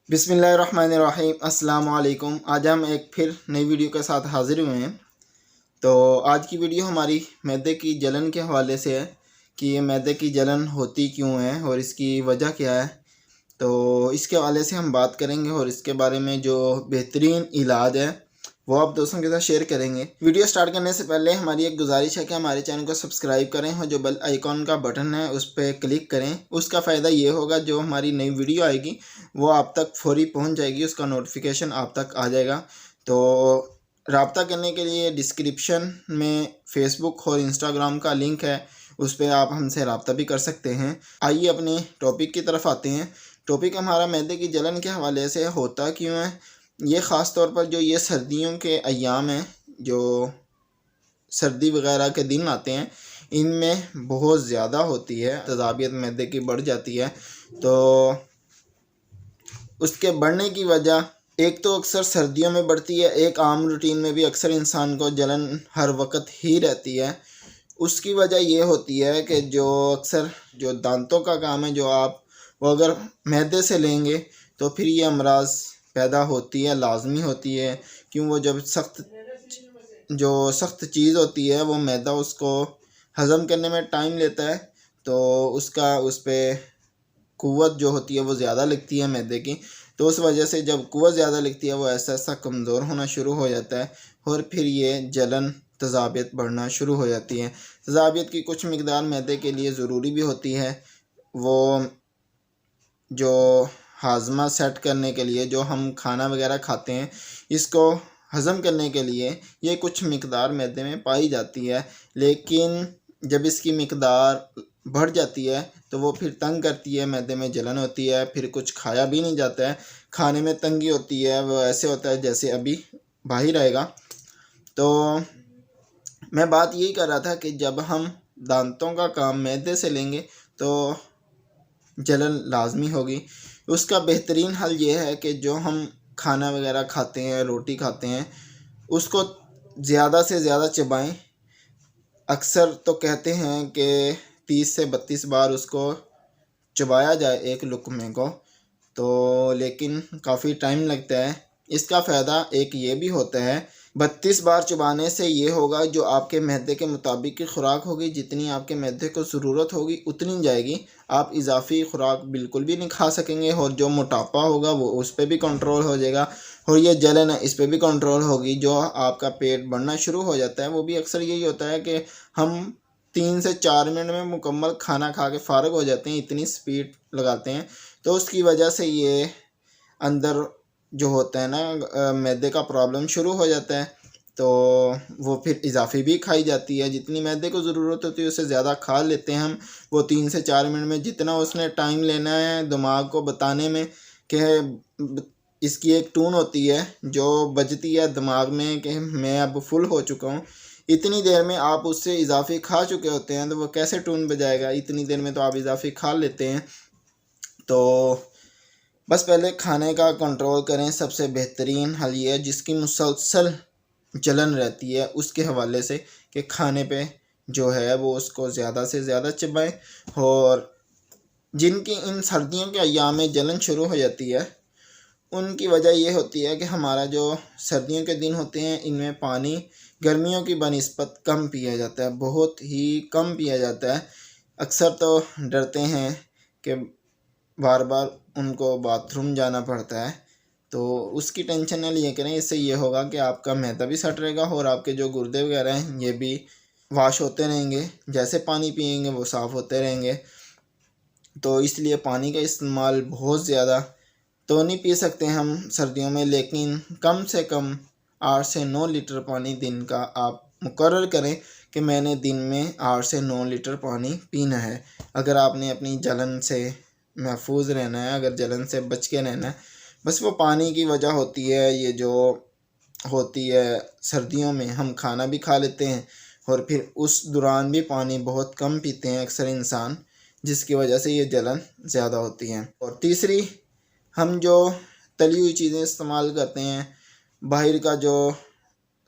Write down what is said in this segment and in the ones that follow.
बिस्मिल्लाहिर्रहमानिर्रहीम। अस्सलाम वालेकुम। आज हम एक फिर नई वीडियो के साथ हाज़िर हुए हैं। तो आज की वीडियो हमारी मैदे की जलन के हवाले से है कि ये मैदे की जलन होती क्यों है और इसकी वजह क्या है। तो इसके हवाले से हम बात करेंगे और इसके बारे में जो बेहतरीन इलाज है वो आप दोस्तों के साथ शेयर करेंगे। वीडियो स्टार्ट करने से पहले हमारी एक गुजारिश है कि हमारे चैनल को सब्सक्राइब करें और जो बेल आइकॉन का बटन है उस पर क्लिक करें। उसका फ़ायदा ये होगा, जो हमारी नई वीडियो आएगी वो आप तक फौरी पहुंच जाएगी, उसका नोटिफिकेशन आप तक आ जाएगा। तो रब्ता करने के लिए डिस्क्रिप्शन में फ़ेसबुक और इंस्टाग्राम का लिंक है, उस पर आप हमसे रब्ता भी कर सकते हैं। आइए अपने टॉपिक की तरफ आते हैं। टॉपिक हमारा मैदे की जलन के हवाले से होता क्यों है। ये ख़ास तौर पर जो ये सर्दियों के अय्याम हैं, जो सर्दी वगैरह के दिन आते हैं, इनमें बहुत ज़्यादा होती है, तज़ाबियत मैदे की बढ़ जाती है। तो उसके बढ़ने की वजह एक तो अक्सर सर्दियों में बढ़ती है, एक आम रूटीन में भी अक्सर इंसान को जलन हर वक्त ही रहती है। उसकी वजह ये होती है कि जो अक्सर जो दांतों का काम है, जो आप वो अगर मैदे से लेंगे तो फिर ये अमराज पैदा होती है, लाजमी होती है। क्यों, वो जब सख्त चीज़ होती है वो मैदा उसको हज़म करने में टाइम लेता है, तो उसका उस पर क़ुव्वत जो होती है वो ज़्यादा लगती है मैदे की। तो उस वजह से जब क़ुव्वत ज़्यादा लगती है वो ऐसा ऐसा कमज़ोर होना शुरू हो जाता है और फिर ये जलन तज़ाबियत बढ़ना शुरू हो जाती है। तज़ाबियत की कुछ मिक़दार मैदे के लिए ज़रूरी भी होती है। वो जो हाज़मा सेट करने के लिए जो हम खाना वगैरह खाते हैं, इसको हज़म करने के लिए ये कुछ मिक़दार मैदे में पाई जाती है। लेकिन जब इसकी मिक़दार बढ़ जाती है तो वो फिर तंग करती है, मैदे में जलन होती है, फिर कुछ खाया भी नहीं जाता है, खाने में तंगी होती है, वो ऐसे होता है जैसे अभी बाहर आएगा। तो मैं बात यही कर रहा था कि जब हम दांतों का काम मैदे से लेंगे तो जलन लाजमी होगी। उसका बेहतरीन हल ये है कि जो हम खाना वगैरह खाते हैं, रोटी खाते हैं, उसको ज़्यादा से ज़्यादा चबाएं। अक्सर तो कहते हैं कि 30 से 32 बार उसको चबाया जाए एक लुक़मे को, तो लेकिन काफ़ी टाइम लगता है। इसका फ़ायदा एक ये भी होता है, 32 बार चबाने से ये होगा, जो आपके मैदे के मुताबिक की खुराक होगी, जितनी आपके मैदे को ज़रूरत होगी उतनी जाएगी। आप इजाफ़ी खुराक बिल्कुल भी नहीं खा सकेंगे और जो मोटापा होगा वो उस पर भी कंट्रोल हो जाएगा और ये जलन है इस पर भी कंट्रोल होगी। जो आपका पेट बढ़ना शुरू हो जाता है वो भी अक्सर यही होता है कि हम 3 से 4 मिनट में मुकम्मल खाना खा के फ़ारग हो जाते हैं, इतनी स्पीड लगाते हैं। तो उसकी वजह से ये अंदर जो होता है ना, मैदे का प्रॉब्लम शुरू हो जाता है। तो वो फिर इजाफ़ी भी खाई जाती है, जितनी मैदे को ज़रूरत होती है उससे ज़्यादा खा लेते हैं हम। वो 3 से 4 मिनट में जितना उसने टाइम लेना है दिमाग को बताने में कि इसकी एक टून होती है जो बजती है दिमाग में कि मैं अब फुल हो चुका हूँ, इतनी देर में आप उससे इजाफ़ी खा चुके होते हैं, तो वो कैसे टून बजाएगा। इतनी देर में तो आप इजाफ़ी खा लेते हैं। तो बस पहले खाने का कंट्रोल करें, सबसे बेहतरीन हल ये है। जिसकी मुसलसल जलन रहती है उसके हवाले से कि खाने पे जो है वो उसको ज़्यादा से ज़्यादा चबाएं। और जिनकी इन सर्दियों के अय्याम में जलन शुरू हो जाती है उनकी वजह ये होती है कि हमारा जो सर्दियों के दिन होते हैं इनमें पानी गर्मियों की बनिस्बत कम पिया जाता है, बहुत ही कम पिया जाता है। अक्सर तो डरते हैं कि बार बार उनको बाथरूम जाना पड़ता है, तो उसकी टेंशन न लिए करें। इससे ये होगा कि आपका मैदा भी सट रहेगा और आपके जो गुर्दे वगैरह हैं ये भी वाश होते रहेंगे, जैसे पानी पिएंगे वो साफ़ होते रहेंगे। तो इसलिए पानी का इस्तेमाल बहुत ज़्यादा तो नहीं पी सकते हम सर्दियों में, लेकिन कम से कम 8 से 9 लीटर पानी दिन का आप मुकर्रर करें कि मैंने दिन में 8 से 9 लीटर पानी पीना है। अगर आपने अपनी जलन से महफूज रहना है, अगर जलन से बच के रहना है, बस वो पानी की वजह होती है। ये जो होती है सर्दियों में हम खाना भी खा लेते हैं और फिर उस दौरान भी पानी बहुत कम पीते हैं अक्सर इंसान, जिसकी वजह से ये जलन ज़्यादा होती है। और तीसरी, हम जो तली हुई चीज़ें इस्तेमाल करते हैं, बाहर का जो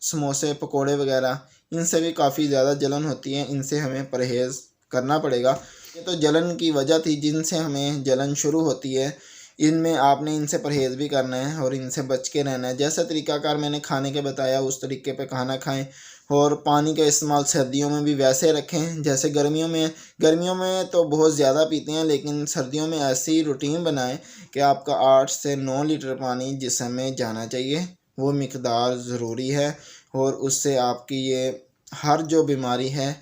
समोसे पकोड़े वगैरह, इनसे भी काफ़ी ज़्यादा जलन होती है, इनसे हमें परहेज़ करना पड़ेगा। ये तो जलन की वजह थी जिनसे हमें जलन शुरू होती है। ان میں آپ نے ان سے پرہیز بھی کرنا ہے اور ان سے بچ کے رہنا ہے۔ جیسا طریقہ کار میں نے کھانے کے بتایا اس طریقے پہ کھانا کھائیں، اور پانی کا استعمال سردیوں میں بھی ویسے رکھیں جیسے گرمیوں میں۔ گرمیوں میں تو بہت زیادہ پیتے ہیں، لیکن سردیوں میں ایسی روٹین بنائیں کہ آپ کا 8 سے 9 لیٹر پانی جسم میں جانا چاہیے، وہ مقدار ضروری ہے، اور اس سے آپ کی یہ ہر جو بیماری ہے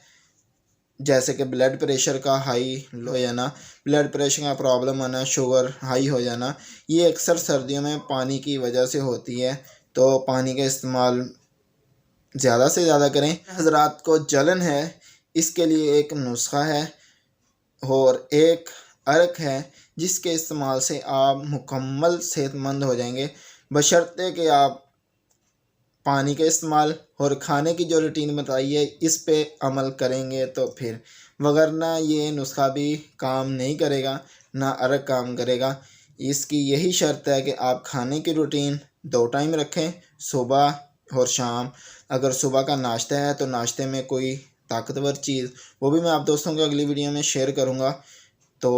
جیسے کہ بلڈ پریشر کا ہائی ہو جانا، بلڈ پریشر کا پرابلم آنا، شوگر ہائی ہو جانا، یہ اکثر سردیوں میں پانی کی وجہ سے ہوتی ہے۔ تو پانی کا استعمال زیادہ سے زیادہ کریں۔ حضرات کو جلن ہے، اس کے لیے ایک نسخہ ہے اور ایک عرق ہے جس کے استعمال سے آپ مکمل صحت مند ہو جائیں گے، بشرطے کہ آپ پانی کے استعمال اور کھانے کی جو روٹین بتائی ہے اس پہ عمل کریں گے تو پھر، وگرنہ یہ نسخہ بھی کام نہیں کرے گا، نہ عرق کام کرے گا۔ اس کی یہی شرط ہے کہ آپ کھانے کی روٹین 2 ٹائم رکھیں، صبح اور شام۔ اگر صبح کا ناشتہ ہے تو ناشتے میں کوئی طاقتور چیز، وہ بھی میں آپ دوستوں کو اگلی ویڈیو میں شیئر کروں گا۔ تو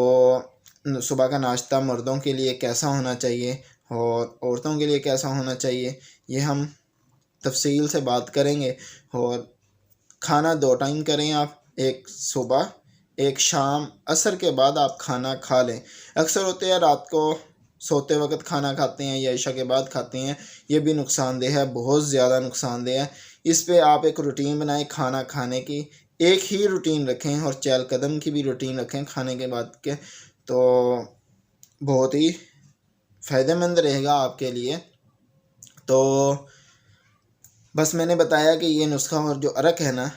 صبح کا ناشتہ مردوں کے لیے کیسا ہونا چاہیے اور عورتوں کے لیے کیسا ہونا چاہیے، یہ ہم تفصیل سے بات کریں گے۔ اور کھانا 2 ٹائم کریں آپ، ایک صبح ایک شام، عصر کے بعد آپ کھانا کھا لیں۔ اکثر ہوتے ہیں رات کو سوتے وقت کھانا کھاتے ہیں یا عشاء کے بعد کھاتے ہیں، یہ بھی نقصان دہ ہے، بہت زیادہ نقصان دہ ہے۔ اس پہ آپ ایک روٹین بنائیں کھانا کھانے کی، ایک ہی روٹین رکھیں، اور چہل قدم کی بھی روٹین رکھیں کھانے کے بعد کے، تو بہت ہی فائدہ مند رہے گا آپ کے لیے۔ تو بس میں نے بتایا کہ یہ نسخہ اور جو عرق ہے نا،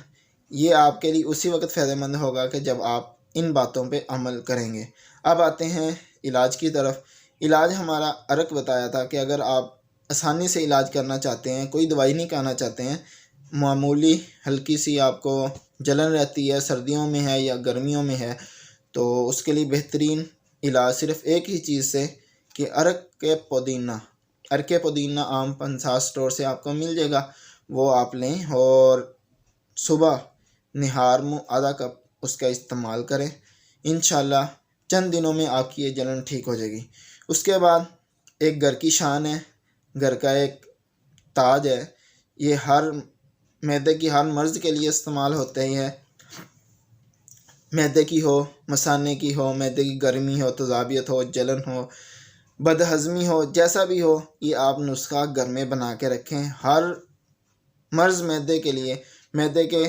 یہ آپ کے لیے اسی وقت فائدہ مند ہوگا کہ جب آپ ان باتوں پہ عمل کریں گے۔ اب آتے ہیں علاج کی طرف۔ علاج ہمارا عرق بتایا تھا کہ اگر آپ آسانی سے علاج کرنا چاہتے ہیں، کوئی دوائی نہیں کھانا چاہتے ہیں، معمولی ہلکی سی آپ کو جلن رہتی ہے، سردیوں میں ہے یا گرمیوں میں ہے، تو اس کے لیے بہترین علاج صرف ایک ہی چیز سے کہ عرق پودینہ عام پنساس اسٹور سے آپ کو مل جائے گا، وہ آپ لیں اور صبح نہار منہ آدھا کپ اس کا استعمال کریں۔ انشاءاللہ چند دنوں میں آپ کی یہ جلن ٹھیک ہو جائے گی۔ اس کے بعد ایک گھر کی شان ہے، گھر کا ایک تاج ہے، یہ معدے کی ہر مرض کے لیے استعمال ہوتا ہی ہے، معدے کی ہو، مثانے کی ہو، معدے کی گرمی ہو، تذابیت ہو، جلن ہو، بد ہضمی ہو، جیسا بھی ہو، یہ آپ نسخہ گھر میں بنا کے رکھیں۔ ہر مرض معدے کے لیے، معدے کے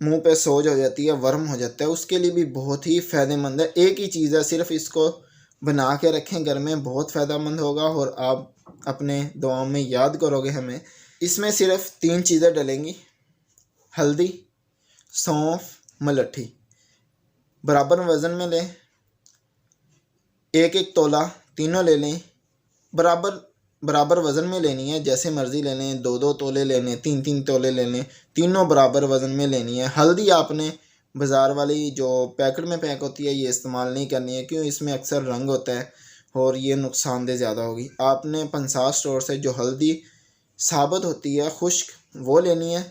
منہ پہ سوج ہو جاتی ہے، ورم ہو جاتا ہے، اس کے لیے بھی بہت ہی فائدہ مند ہے۔ ایک ہی چیز ہے، صرف اس کو بنا کے رکھیں گھر میں، بہت فائدہ مند ہوگا، اور آپ اپنے دعاؤں میں یاد کرو گے ہمیں۔ اس میں صرف 3 چیزیں ڈلیں گی، ہلدی، سونف، ملٹھی۔ برابر وزن میں لیں، 1 تولہ تینوں لے لیں، برابر وزن میں لینی ہے، جیسے مرضی لے لیں، 2 تولے لے لیں، 3 تولے لے لیں، تینوں برابر وزن میں لینی ہے۔ ہلدی آپ نے بازار والی جو پیکٹ میں پیک ہوتی ہے یہ استعمال نہیں کرنی ہے، کیوں؟ اس میں اکثر رنگ ہوتا ہے اور یہ نقصان دہ زیادہ ہوگی۔ آپ نے 50 اسٹور سے جو ہلدی ثابت ہوتی ہے خشک وہ لینی ہے،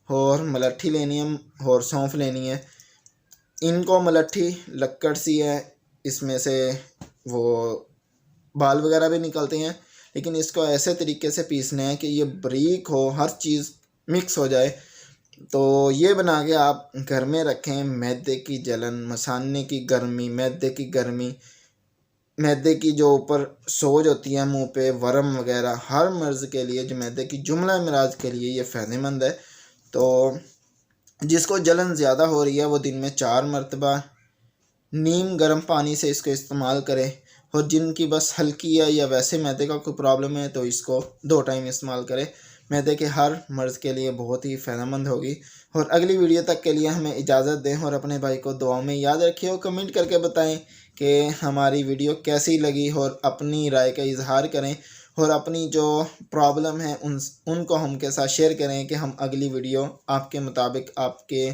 اور ملٹھی لینی ہے، اور سونف لینی ہے۔ ان کو ملٹھی لکڑ سی ہے، اس میں سے وہ بال وغیرہ بھی نکلتے ہیں، لیکن اس کو ایسے طریقے سے پیسنا ہے کہ یہ باریک ہو، ہر چیز مکس ہو جائے۔ تو یہ بنا کے آپ گھر میں رکھیں۔ معدے کی جلن، مثانے کی گرمی، معدے کی گرمی، معدے کی جو اوپر سوج ہوتی ہے منہ پہ، ورم وغیرہ، ہر مرض کے لیے، جو معدے کی جملہ امراض کے لیے یہ فائدہ مند ہے۔ تو جس کو جلن زیادہ ہو رہی ہے وہ دن میں 4 مرتبہ نیم گرم پانی سے اس کو استعمال کرے، اور جن کی بس ہلکی ہے یا ویسے معدے کا کوئی پرابلم ہے تو اس کو 2 ٹائم استعمال کرے۔ معدے کے ہر مرض کے لیے بہت ہی فائدہ مند ہوگی۔ اور اگلی ویڈیو تک کے لیے ہمیں اجازت دیں، اور اپنے بھائی کو دعاؤں میں یاد رکھیں، اور کمنٹ کر کے بتائیں کہ ہماری ویڈیو کیسی لگی، اور اپنی رائے کا اظہار کریں، اور اپنی جو پرابلم ہے ان کو ہم کے ساتھ شیئر کریں کہ ہم اگلی ویڈیو آپ کے مطابق، آپ کے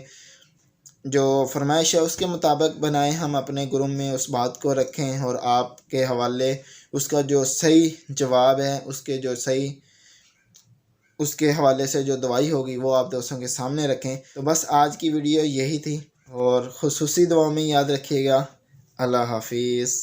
جو فرمائش ہے اس کے مطابق بنائیں، ہم اپنے گروپ میں اس بات کو رکھیں، اور آپ کے حوالے اس کا جو صحیح جواب ہے، اس کے حوالے سے جو دوائی ہوگی وہ آپ دوستوں کے سامنے رکھیں۔ تو بس آج کی ویڈیو یہی تھی، اور خصوصی دعاؤں میں یاد رکھیے گا۔ اللہ حافظ۔